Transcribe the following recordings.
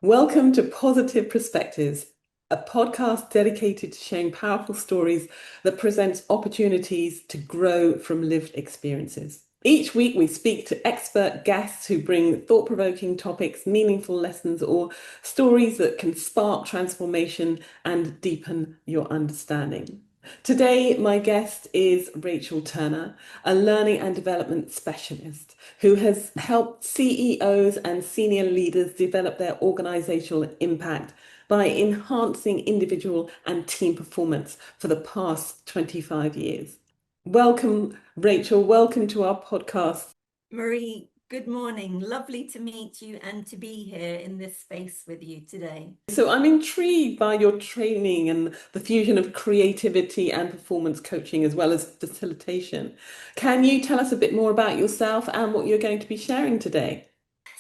Welcome to Positive Perspectives, a podcast dedicated to sharing powerful stories that present opportunities to grow from lived experiences. Each week, we speak to expert guests who bring thought-provoking topics, meaningful lessons, or stories that can spark transformation and deepen your understanding. Today, my guest is Rachel Turner, a learning and development specialist who has helped CEOs and senior leaders develop their organizational impact by enhancing individual and team performance for the past 25 years. Welcome, Rachel. Welcome to our podcast. Marie, good morning. Lovely to meet you and to be here in this space with you today. So I'm intrigued by your training and the fusion of creativity and performance coaching as well as facilitation. Can you tell us a bit more about yourself and what you're going to be sharing today?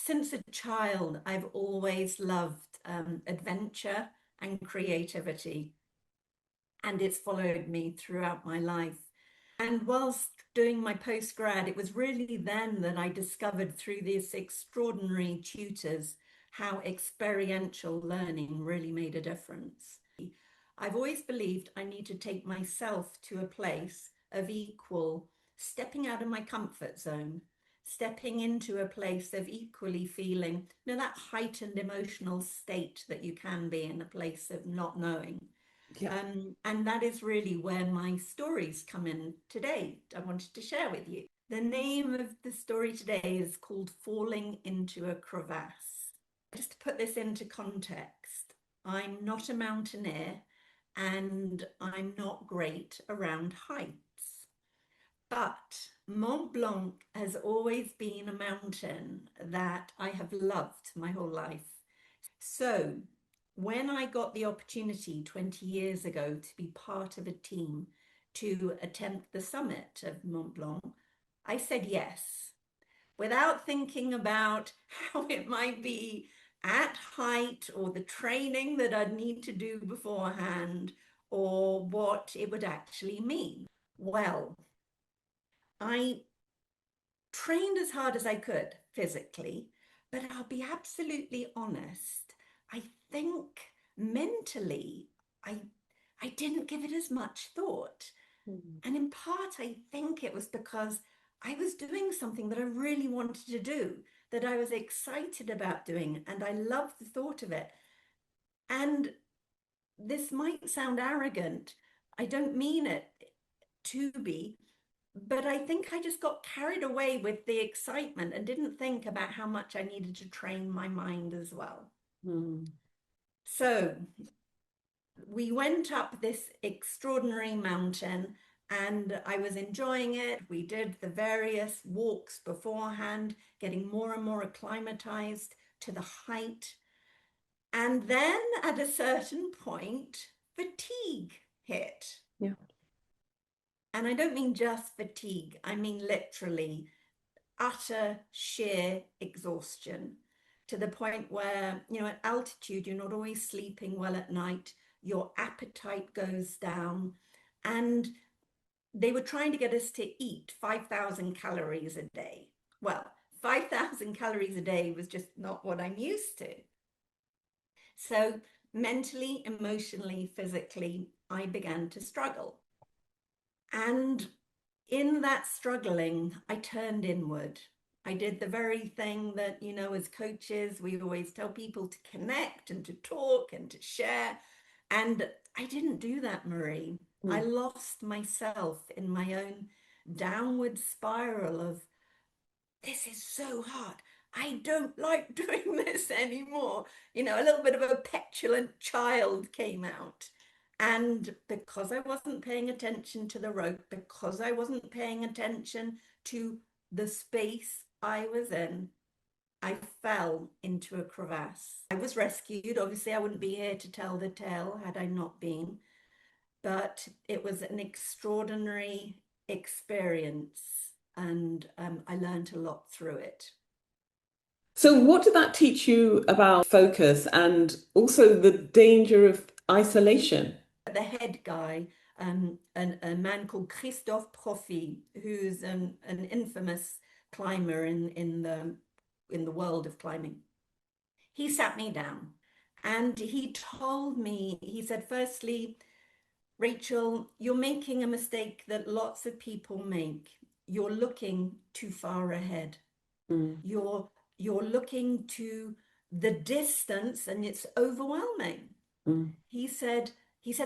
Since a child, I've always loved adventure and creativity, and it's followed me throughout my life. And whilst doing my postgrad, it was really then that I discovered through these extraordinary tutors how experiential learning really made a difference. I've always believed I need to take myself to a place of equal, stepping out of my comfort zone, stepping into a place of equally feeling, that heightened emotional state that you can be in a place of not knowing. Yeah. And that is really where my stories come in today. I wanted to share with you. The name of the story today is called Falling into a Crevasse. Just to put this into context, I'm not a mountaineer and I'm not great around heights. But Mont Blanc has always been a mountain that I have loved my whole life. So when I got the opportunity 20 years ago to be part of a team to attempt the summit of Mont Blanc, I said yes, without thinking about how it might be at height or the training that I'd need to do beforehand or what it would actually mean. Well, I trained as hard as I could physically, but I'll be absolutely honest. I think mentally, I I didn't give it as much thought. Mm. And in part, I think it was because I was doing something that I really wanted to do, that I was excited about doing, and I loved the thought of it. And this might sound arrogant. I don't mean it to be, but I think I just got carried away with the excitement and didn't think about how much I needed to train my mind as well. Mm. So we went up this extraordinary mountain and I was enjoying it. We did the various walks beforehand, getting more and more acclimatized to the height. And then at a certain point, fatigue hit. Yeah. And I don't mean just fatigue, I mean literally utter sheer exhaustion to the point where, at altitude, you're not always sleeping well at night, your appetite goes down. And they were trying to get us to eat 5,000 calories a day. Well, 5,000 calories a day was just not what I'm used to. So mentally, emotionally, physically, I began to struggle. And in that struggling, I turned inward. I did the very thing that, as coaches, we always tell people to connect and to talk and to share. And I didn't do that, Marie. I Mm. lost myself in my own downward spiral of, this is so hard. I don't like doing this anymore. A little bit of a petulant child came out. And because I wasn't paying attention to the rope, because I wasn't paying attention to the space I was in, I fell into a crevasse. I was rescued. Obviously, I wouldn't be here to tell the tale had I not been, but it was an extraordinary experience and I learned a lot through it. So, what did that teach you about focus and also the danger of isolation? The head guy, a man called Christophe Profit, who's an infamous climber in the world of climbing. he sat me down and he told me, he said, firstly, Rachel, you're making a mistake that lots of people make. You're looking too far ahead. Mm. You're looking to the distance and it's overwhelming. Mm. He said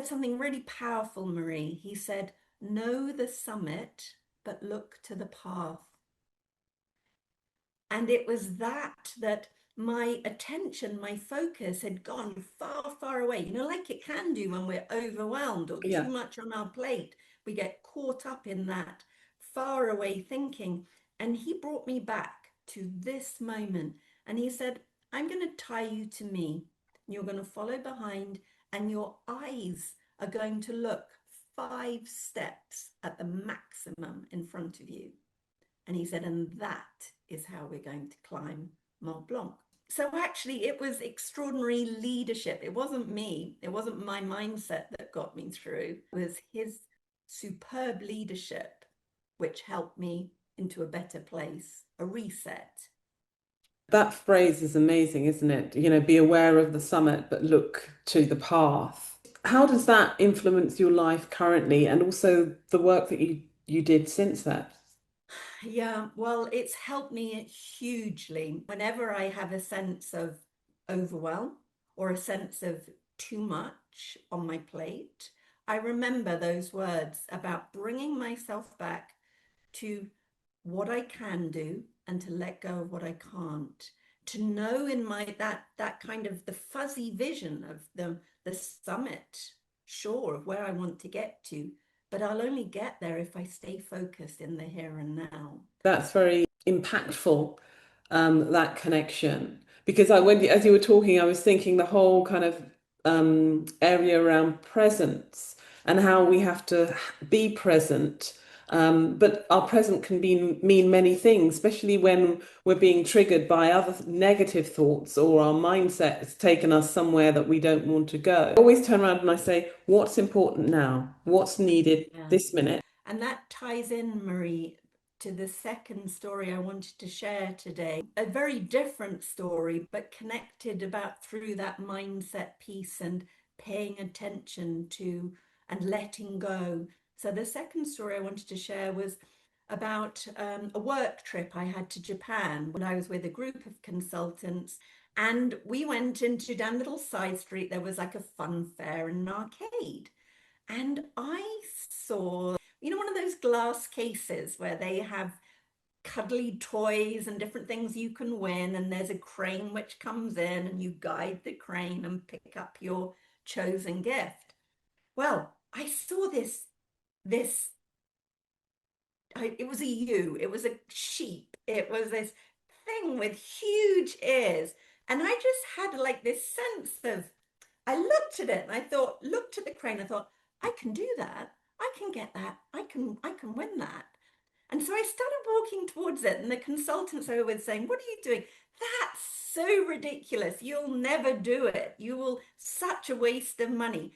something really powerful, Marie. He said, know the summit, but look to the path. And it was that my attention, my focus had gone far, far away, like it can do when we're overwhelmed or Yeah. too much on our plate. We get caught up in that far away thinking. And he brought me back to this moment. And he said, I'm going to tie you to me. You're going to follow behind, and your eyes are going to look 5 steps at the maximum in front of you. And he said, and that is how we're going to climb Mont Blanc. So actually, it was extraordinary leadership. It wasn't me. It wasn't my mindset that got me through. It was his superb leadership, which helped me into a better place, a reset. That phrase is amazing, isn't it? Be aware of the summit, but look to the path. How does that influence your life currently and also the work that you did since that? Yeah, well, it's helped me hugely. Whenever I have a sense of overwhelm or a sense of too much on my plate, I remember those words about bringing myself back to what I can do and to let go of what I can't. To know in my that kind of the fuzzy vision of the summit, sure, of where I want to get to, but I'll only get there if I stay focused in the here and now. That's very impactful, that connection. Because as you were talking, I was thinking the whole kind of area around presence and how we have to be present. But our present can mean many things, especially when we're being triggered by other negative thoughts or our mindset has taken us somewhere that we don't want to go. I always turn around and I say, what's important now? What's needed this minute? And that ties in, Marie, to the second story I wanted to share today. A very different story, but connected about through that mindset piece and paying attention to and letting go. So the second story I wanted to share was about a work trip I had to Japan when I was with a group of consultants. And we went into down a little side street. There was like a fun fair and an arcade. And I saw, one of those glass cases where they have cuddly toys and different things you can win. And there's a crane which comes in and you guide the crane and pick up your chosen gift. Well, I saw this, it was a ewe, it was a sheep, it was this thing with huge ears. And I just had like this sense of, I looked at it and I thought, looked at the crane, I thought, I can do that. I can get that. I can win that. And so I started walking towards it, and the consultants I was saying, what are you doing? That's so ridiculous. You'll never do it. You will, such a waste of money.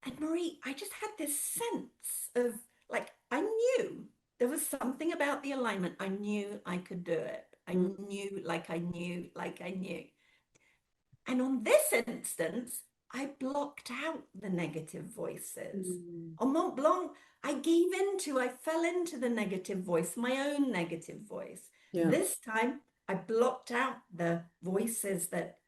And Marie, I just had this sense of like, I knew there was something about the alignment. I knew I could do it. I knew, like I knew, like I knew. And on this instance, I blocked out the negative voices. Mm. On Mont Blanc, I fell into the negative voice, my own negative voice. Yeah. This time, I blocked out the voices that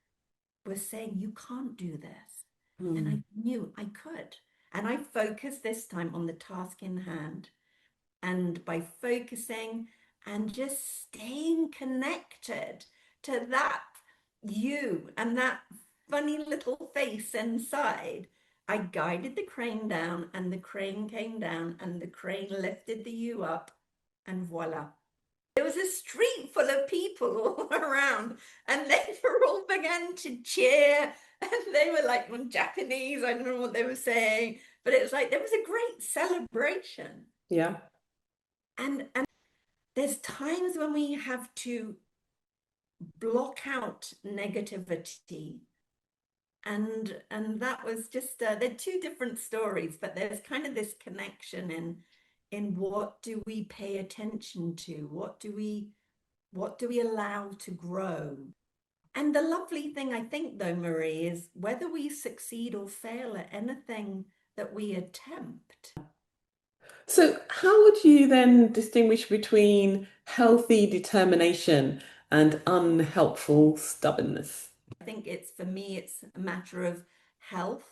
were saying, you can't do this. And I knew I could. And I focused this time on the task in hand. And by focusing and just staying connected to that you and that funny little face inside, I guided the crane down, and the crane came down, and the crane lifted the you up, and voila. There was a street full of people all around, and they all began to cheer, and they were like Japanese, I don't know what they were saying, but it was like there was a great celebration. Yeah. And there's times when we have to block out negativity, and that was just they're two different stories, but there's kind of this connection in what do we pay attention to, what do we allow to grow. And the lovely thing, I think, though, Marie, is whether we succeed or fail at anything that we attempt. So, how would you then distinguish between healthy determination and unhelpful stubbornness? I think for me, it's a matter of health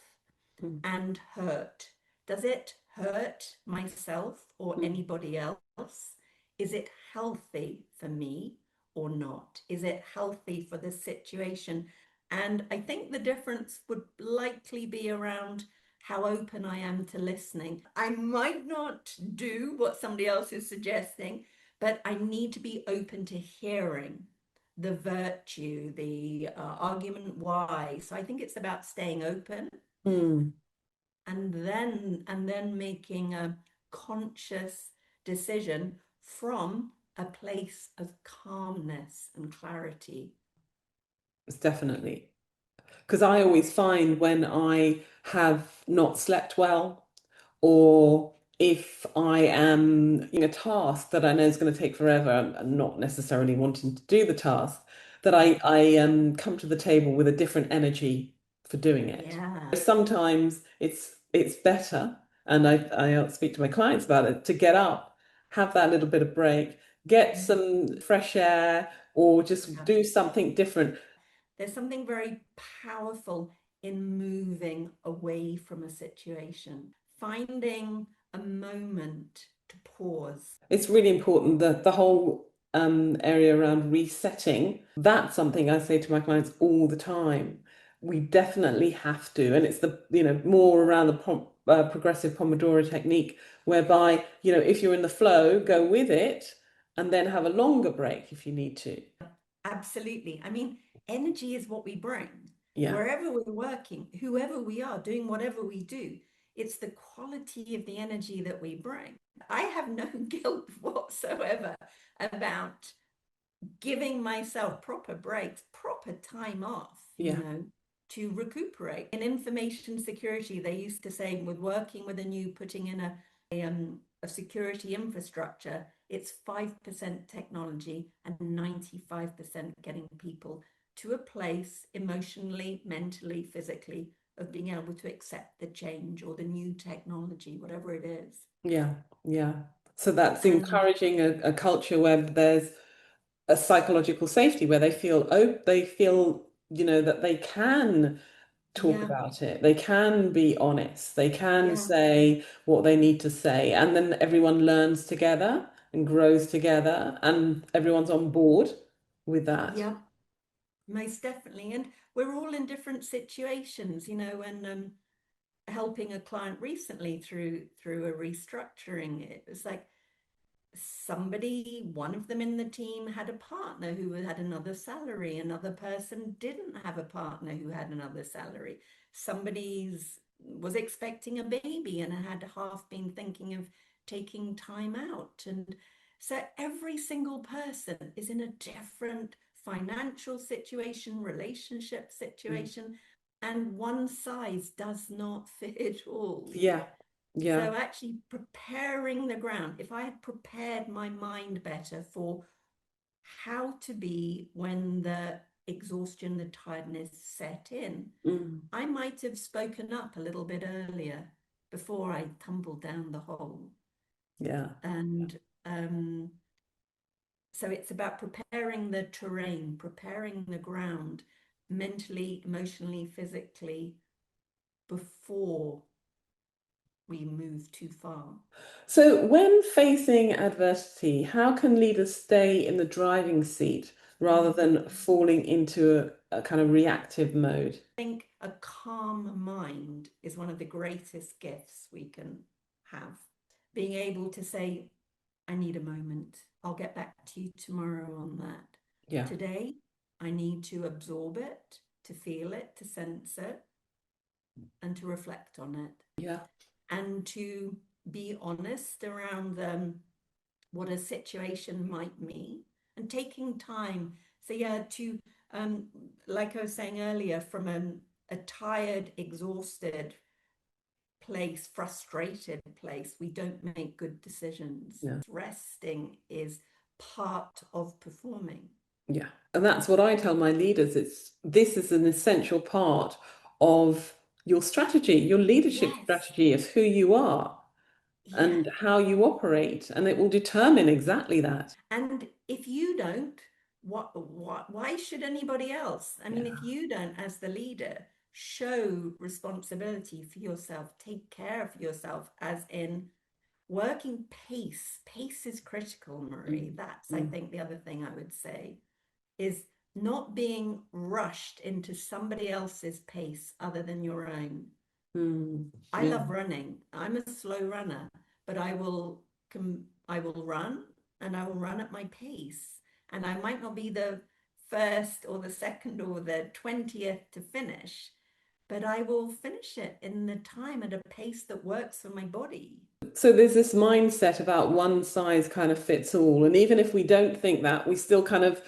Mm, and hurt. Does it hurt myself or mm, anybody else? Is it healthy for me or not? Is it healthy for the situation? And I think the difference would likely be around how open I am to listening. I might not do what somebody else is suggesting, but I need to be open to hearing the virtue, the argument why. So I think it's about staying open mm. and then making a conscious decision from a place of calmness and clarity. It's definitely. Because I always find when I have not slept well, or if I am in a task that I know is going to take forever and not necessarily wanting to do the task, that Yeah, I come to the table with a different energy for doing it. yeah, Sometimes it's better, and I speak to my clients about it, to get up, have that little bit of break, get some fresh air, or just yeah. do something different. There's something very powerful in moving away from a situation, finding a moment to pause. It's really important that the whole area around resetting, that's something I say to my clients all the time. We definitely have to, and it's more around the progressive Pomodoro technique, whereby, if you're in the flow, go with it, and then have a longer break if you need to. Absolutely. I mean, energy is what we bring. Yeah, Wherever we're working, whoever we are, doing whatever we do, it's the quality of the energy that we bring. I have no guilt whatsoever about giving myself proper breaks, proper time off, yeah, to recuperate. In information security, they used to say, with working with putting in a security infrastructure, it's 5% technology and 95% getting people to a place emotionally, mentally, physically of being able to accept the change or the new technology, whatever it is. yeah, yeah. So that's And encouraging a culture where there's a psychological safety, where they feel that they can talk yeah, about it, they can be honest, they can yeah, say what they need to say, and then everyone learns together and grows together, and everyone's on board with that. yeah, most definitely. And we're all in different situations, and helping a client recently through a restructuring. It was like one of them in the team had a partner who had another salary, another person didn't have a partner who had another salary. Somebody's was expecting a baby and had half been thinking of taking time out. And so every single person is in a different financial situation, relationship Mm. situation, and one size does not fit all. Yeah, yeah. So actually preparing the ground, if I had prepared my mind better for how to be when the exhaustion, the tiredness set in, Mm. I might have spoken up a little bit earlier before I tumbled down the hole. Yeah. And so it's about preparing the terrain, preparing the ground mentally, emotionally, physically before we move too far. So when facing adversity, how can leaders stay in the driving seat rather than Mm. falling into a kind of reactive mode? I think a calm mind is one of the greatest gifts we can have. Being able to say, I need a moment. I'll get back to you tomorrow on that. Yeah, Today, I need to absorb it, to feel it, to sense it, and to reflect on it, yeah, and to be honest around what a situation might mean and taking time. So, yeah, like I was saying earlier, from a tired, exhausted place, frustrated place, we don't make good decisions. yeah. Resting is part of performing. Yeah. And that's what I tell my leaders. This is an essential part of your strategy, your leadership Yes, strategy of who you are yeah. and how you operate. And it will determine exactly that. And if you don't, why should anybody else? I mean, if Yeah. you don't, as the leader, show responsibility for yourself, take care of yourself, as in working pace. Pace is critical, Marie. Mm, That's, I mm, think, the other thing I would say is not being rushed into somebody else's pace other than your own. I yeah. love running. I'm a slow runner, but I will run and I will run at my pace. And I might not be the first or the second or the 20th to finish, but I will finish it in the time at a pace that works for my body. So there's this mindset about one size kind of fits all. And even if we don't think that, we still kind of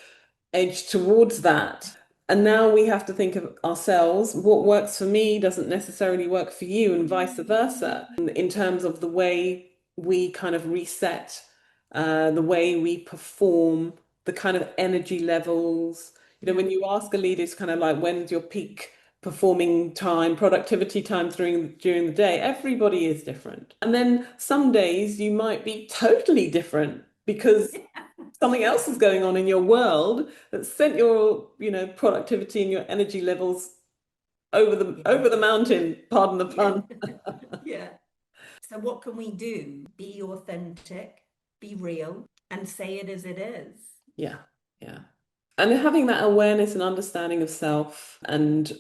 edge towards that. And now we have to think of ourselves. What works for me doesn't necessarily work for you, and vice versa, in terms of the way we kind of reset, the way we perform, the kind of energy levels. Yeah. When you ask a leader, it's kind of like, when's your peak performing time, productivity time during the day? Everybody is different. And then some days you might be totally different because something else is going on in your world that sent your, productivity and your energy levels Yeah. over the mountain, pardon the Yeah. pun. Yeah. So what can we do? Be authentic, be real, and say it as it is. Yeah, yeah. And having that awareness and understanding of self and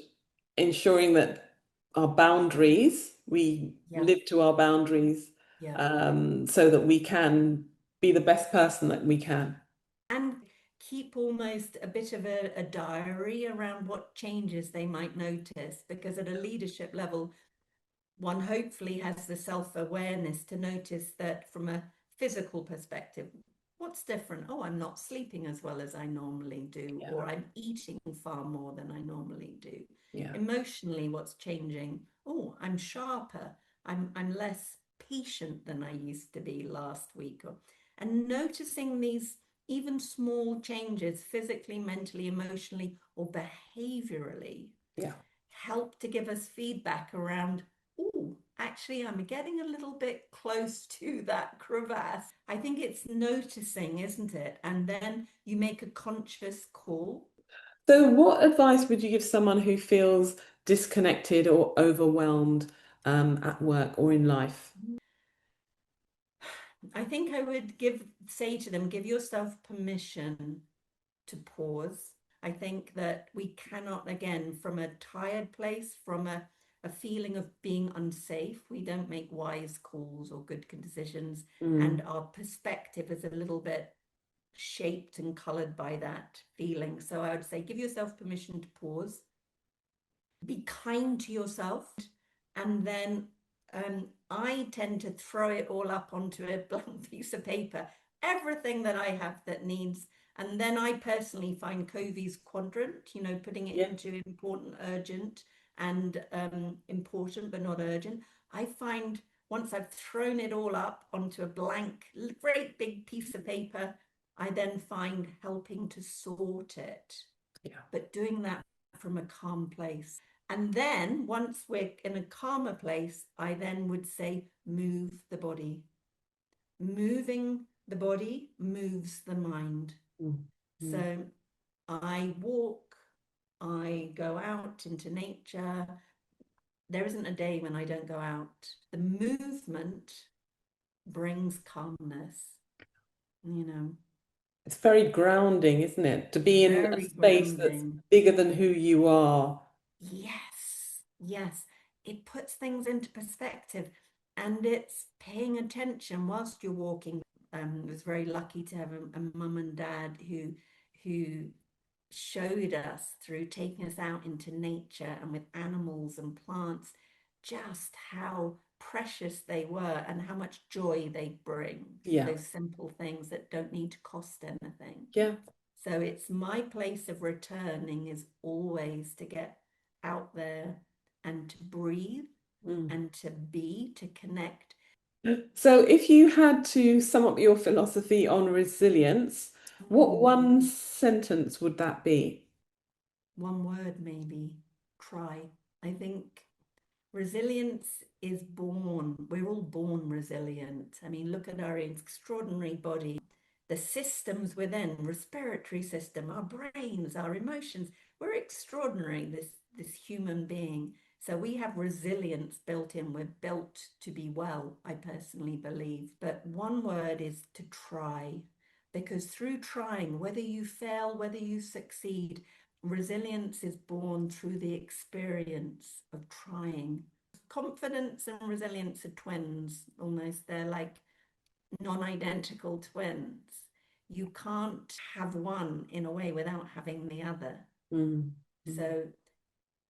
ensuring that our boundaries, we Yeah. live to our boundaries, Yeah. so that we can be the best person that we can. And keep almost a bit of a diary around what changes they might notice, because at a leadership level, one hopefully has the self-awareness to notice that from a physical perspective, what's different? Oh, I'm not sleeping as well as I normally do, Yeah, or I'm eating far more than I normally do. yeah, Emotionally, what's changing? Oh, I'm sharper. I'm less patient than I used to be last week. And noticing these even small changes physically, mentally, emotionally, or behaviorally yeah. help to give us feedback around, oh, actually, I'm getting a little bit close to that crevasse. I think it's noticing, isn't it? And then you make a conscious call. So, what advice would you give someone who feels disconnected or overwhelmed, at work or in life? I think I would say to them, give yourself permission to pause. I think that we cannot, again, from a tired place, from a feeling of being unsafe, we don't make wise calls or good decisions. And Mm, our perspective is a little bit shaped and colored by that feeling. So I would say give yourself permission to pause, be kind to yourself, and then I tend to throw it all up onto a blank piece of paper, everything that I have that needs. And then I personally find Covey's quadrant, putting it yeah, into important, urgent, and important but not urgent. I find once I've thrown it all up onto a blank, great big piece of paper, I then find helping to sort it, yeah, but doing that from a calm place. And then once we're in a calmer place, I then would say, move the body. Moving the body moves the mind. mm, mm. So I walk, I go out into nature. There isn't a day when I don't go out. The movement brings calmness, you know, It's very grounding, isn't it? To be in a very space that's grounding. bigger than who you are. Yes, yes. It puts things into perspective, and it's paying attention whilst you're walking. I was very lucky to have a mum and dad who showed us through taking us out into nature and with animals and plants just how precious they were and how much joy they bring. Yeah, Those simple things that don't need to cost anything. yeah. So it's my place of returning is always to get out there and to breathe Mm. and to connect. So, if you had to sum up your philosophy on resilience, What Hmm. one sentence would that be? One word, maybe. Try. I think resilience is born. We're all born resilient. I mean, look at our extraordinary body, the systems within, respiratory system, our brains, our emotions. We're extraordinary, this human being. So we have resilience built in. We're built to be well, I personally believe. But one word is to try, because through trying, whether you fail, whether you succeed, resilience is born through the experience of trying. Confidence and resilience are twins, almost. They're like non-identical twins. You can't have one in a way without having the other. Mm. Mm. So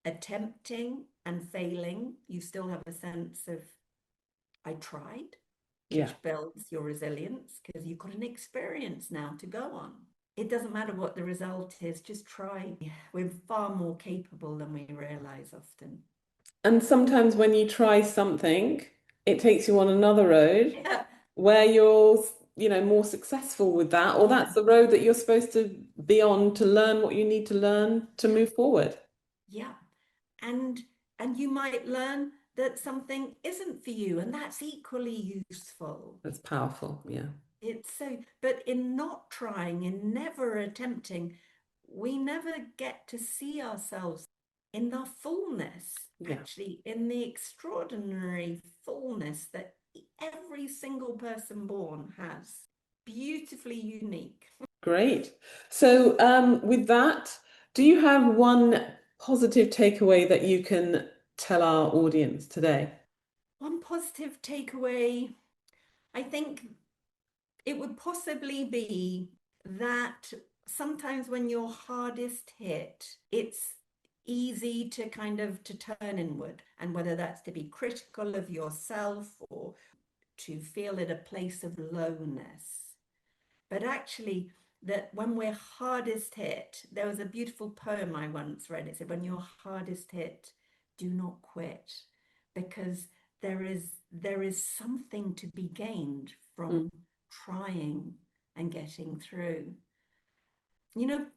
attempting and failing, you still have a sense of I tried, Yeah, which builds your resilience because you've got an experience now to go on. It doesn't matter what the result is, just try. We're far more capable than we realize often. and sometimes when you try something, it takes you on another road Yeah, where you're, more successful with that, or yeah, that's the road that you're supposed to be on to learn what you need to learn to move forward. yeah. And and you might learn that something isn't for you, and that's equally useful. That's powerful. Yeah. It's so, but in not trying, in never attempting, we never get to see ourselves in the fullness, Yeah. actually, in the extraordinary fullness that every single person born has. Beautifully unique. Great. So, with that, do you have one positive takeaway that you can tell our audience today? One positive takeaway, I think it would possibly be that sometimes when you're hardest hit, it's easy to kind of to turn inward, and whether that's to be critical of yourself or to feel at a place of lowness. But actually, that when we're hardest hit, there was a beautiful poem I once read. It said, when you're hardest hit, do not quit, because there is something to be gained Mm, from trying and getting through.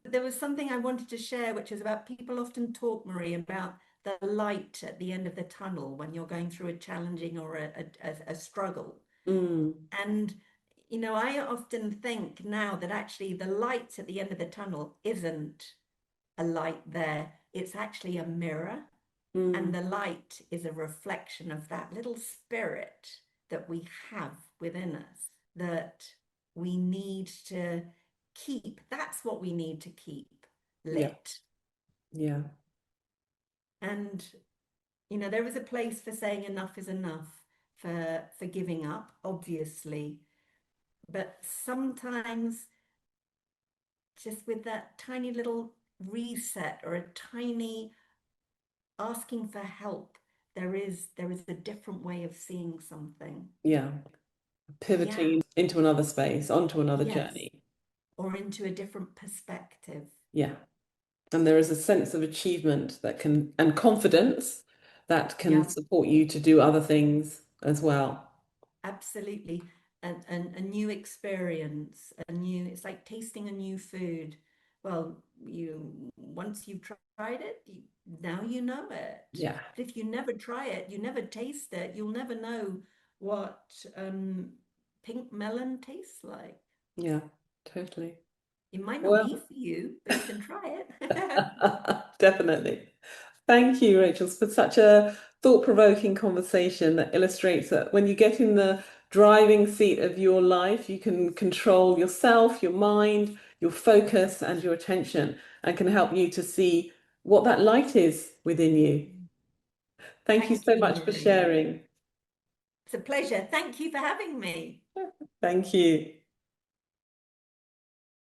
There was something I wanted to share, which is about people often talk, Marie, about the light at the end of the tunnel when you're going through a challenging or a struggle. mm, And, I often think now that actually the light at the end of the tunnel isn't a light there, it's actually a mirror. And mm. the light is a reflection of that little spirit that we have within us that we need to keep. That's what we need to keep Yeah. lit. Yeah. And, there is a place for saying enough is enough, for giving up, obviously. But sometimes just with that tiny little reset or a tiny asking for help, there is a different way of seeing something. Yeah. Yeah, Pivoting into another space, onto another yes, journey. or into a different perspective. Yeah. And there is a sense of achievement that can, and confidence that can Yeah, support you to do other things as well. absolutely. And a new experience, it's like tasting a new food. Well, once you've tried it, now you know it. Yeah. But if you never try it, you never taste it, you'll never know what pink melon tastes like. Yeah. Totally. It might not be Well, for you, but you can try it. definitely. Thank you, Rachel, for such a thought-provoking conversation that illustrates that when you get in the driving seat of your life, you can control yourself, your mind, your focus, and your attention, and can help you to see what that light is within you. Thank you Thank so you, much for Marie. sharing. It's a pleasure. Thank you for having me. Thank you.